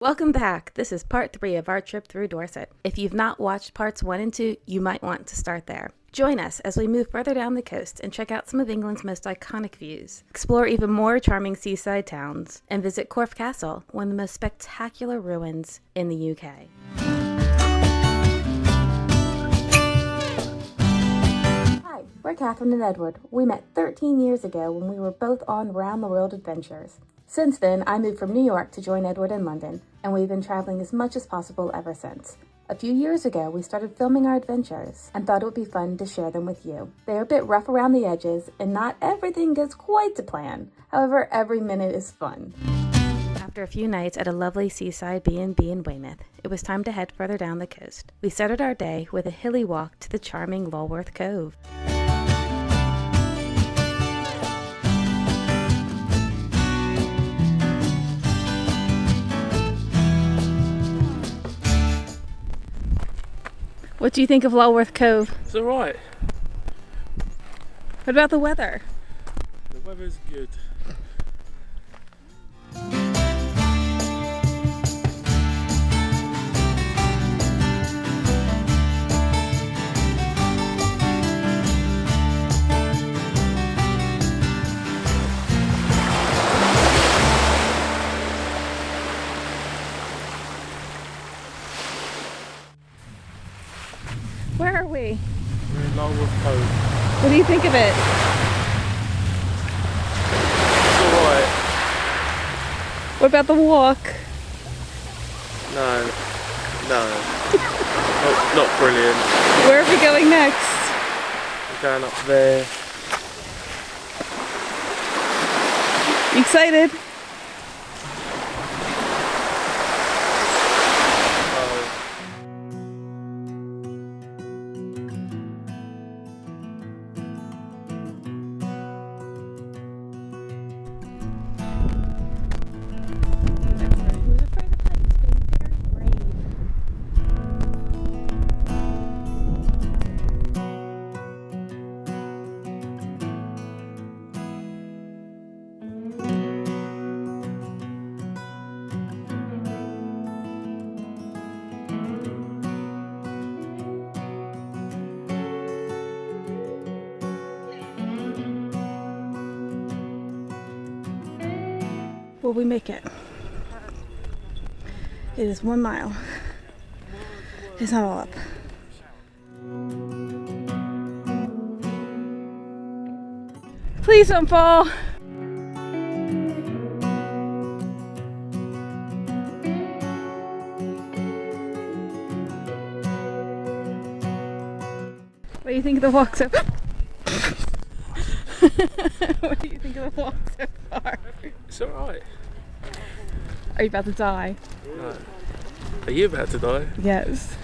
Welcome back. This is part 3 of our trip through Dorset. If you've not watched parts 1 and 2, you might want to start there. Join us as we move further down the coast and check out some of England's most iconic views, explore even more charming seaside towns, and visit Corfe Castle, one of the most spectacular ruins in the UK. Hi, we're Catherine and Edward. We met 13 years ago when we were both on round-the-world adventures. Since then, I moved from New York to join Edward in London, and we've been traveling as much as possible ever since. A few years ago, we started filming our adventures and thought it would be fun to share them with you. They are a bit rough around the edges, and not everything goes quite to plan. However, every minute is fun. After a few nights at a lovely seaside B&B in Weymouth, it was time to head further down the coast. We started our day with a hilly walk to the charming Lulworth Cove. What do you think of Lulworth Cove? It's alright. What about the weather? The weather's good. Where are we? We're in Lulworth Cove. What do you think of it? It's alright. What about the walk? No. Not brilliant. Where are we going next? We're going up there. You excited? Will we make it? It is 1 mile. It's not all up. Please don't fall. What do you think of the walk so far? What do you think of the walk so far? It's alright. Are you about to die? No. Are you about to die? Yes.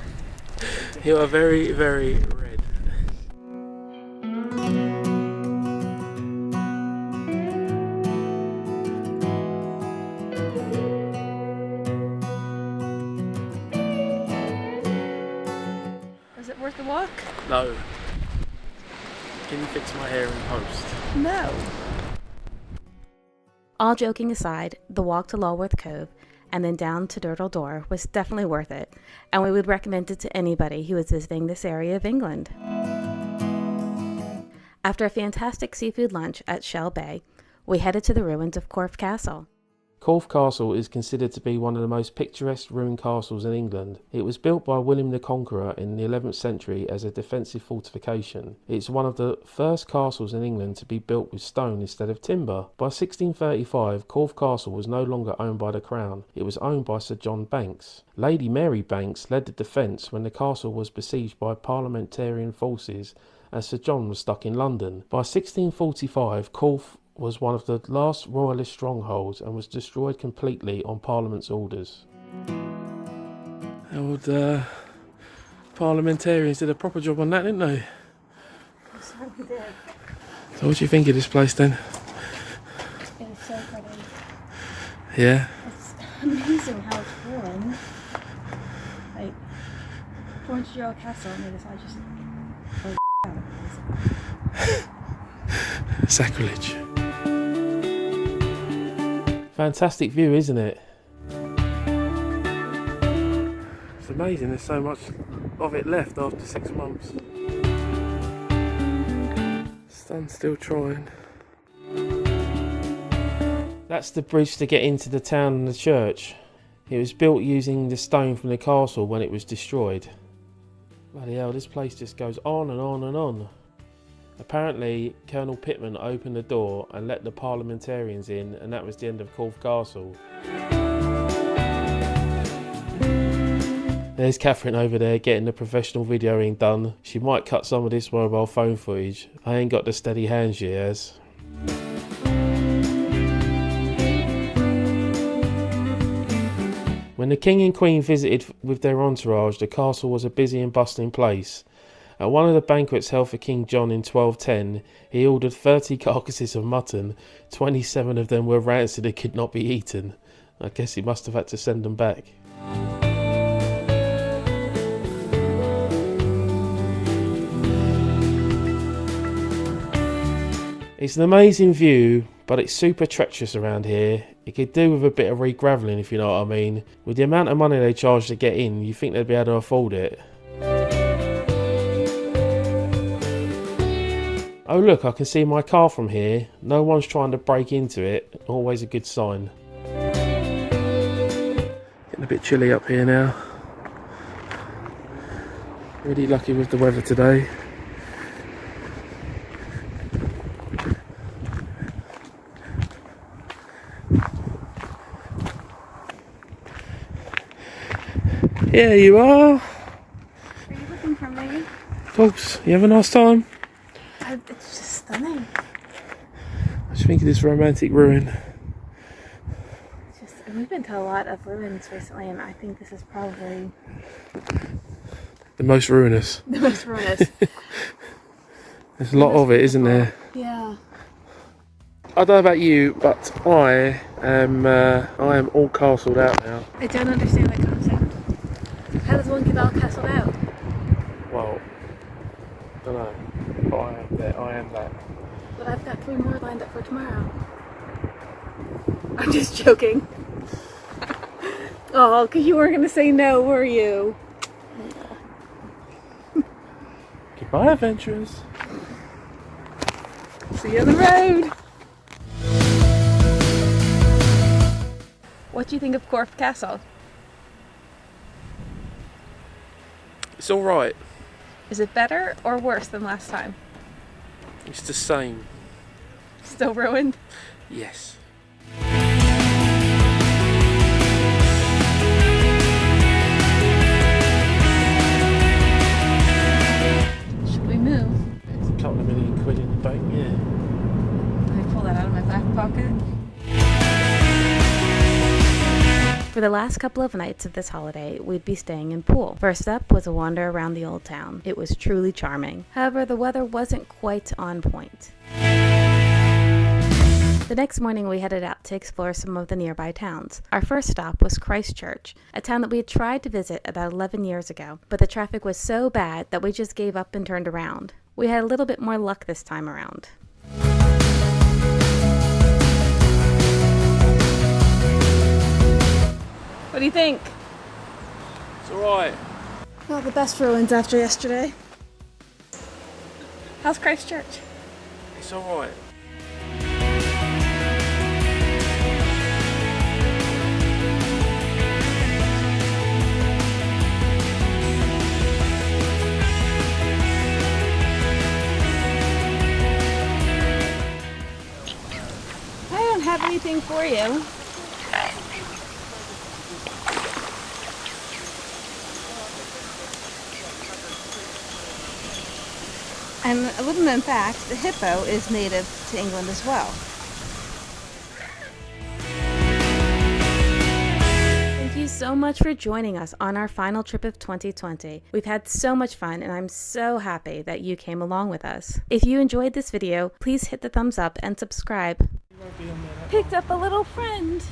You are very, very red. Was it worth the walk? No. Can you fix my hair in post? No. All joking aside, the walk to Lulworth Cove and then down to Durdle Door was definitely worth it, and we would recommend it to anybody who is visiting this area of England. After a fantastic seafood lunch at Shell Bay, we headed to the ruins of Corfe Castle. Corfe Castle is considered to be one of the most picturesque ruined castles in England. It was built by William the Conqueror in the 11th century as a defensive fortification. It's one of the first castles in England to be built with stone instead of timber. By 1635, Corfe Castle was no longer owned by the Crown. It was owned by Sir John Banks. Lady Mary Banks led the defence when the castle was besieged by parliamentarian forces as Sir John was stuck in London. By 1645, Corfe was one of the last royalist strongholds and was destroyed completely on Parliament's orders. The old parliamentarians did a proper job on that, didn't they? I certainly did. So what do you think of this place then? It is so pretty. Yeah? It's amazing how it's ruined. Like, 400-year-old castle, and they decide just to out of it. Sacrilege. Fantastic view, isn't it? It's amazing there's so much of it left after 6 months. Sun's still trying. That's the bridge to get into the town and the church. It was built using the stone from the castle when it was destroyed. Bloody hell, this place just goes on and on and on. Apparently, Colonel Pittman opened the door and let the parliamentarians in, and that was the end of Cove Castle. There's Catherine over there getting the professional videoing done. She might cut some of this mobile phone footage. I ain't got the steady hand she has. When the King and Queen visited with their entourage, the castle was a busy and bustling place. At one of the banquets held for King John in 1210, he ordered 30 carcasses of mutton. 27 of them were rancid and could not be eaten. I guess he must have had to send them back. It's an amazing view, but it's super treacherous around here. It could do with a bit of re-gravelling, if you know what I mean. With the amount of money they charge to get in, you think they'd be able to afford it. Oh look, I can see my car from here. No one's trying to break into it. Always a good sign. Getting a bit chilly up here now. Really lucky with the weather today. Here you are. Are you looking for me? Of course. You have a nice time? It's just stunning. I just think of this romantic ruin. We've been to a lot of ruins recently, and I think this is probably the most ruinous. the most ruinous. There's a lot of it, isn't there? Yeah. I don't know about you, but I am all castled out now. I don't understand that concept. How does one get all castled out? Well, I don't know. But I am that. But I've got 3 more lined up for tomorrow. I'm just joking. Oh, because you weren't going to say no, were you? Goodbye, adventurers. See you on the road. What do you think of Corfe Castle? It's alright. Is it better or worse than last time? It's the same. Still ruined? Yes. Should we move? A couple of million quid in the bank, yeah. Let me pull that out of my back pocket. For the last couple of nights of this holiday, we'd be staying in Poole. First up was a wander around the old town. It was truly charming. However, the weather wasn't quite on point. The next morning we headed out to explore some of the nearby towns. Our first stop was Christchurch, a town that we had tried to visit about 11 years ago, but the traffic was so bad that we just gave up and turned around. We had a little bit more luck this time around. What do you think? It's alright. Not the best ruins after yesterday. How's Christchurch? It's alright. I don't have anything for you. And a little known fact, the hippo is native to England as well. Thank you so much for joining us on our final trip of 2020. We've had so much fun and I'm so happy that you came along with us. If you enjoyed this video, please hit the thumbs up and subscribe. Picked up a little friend.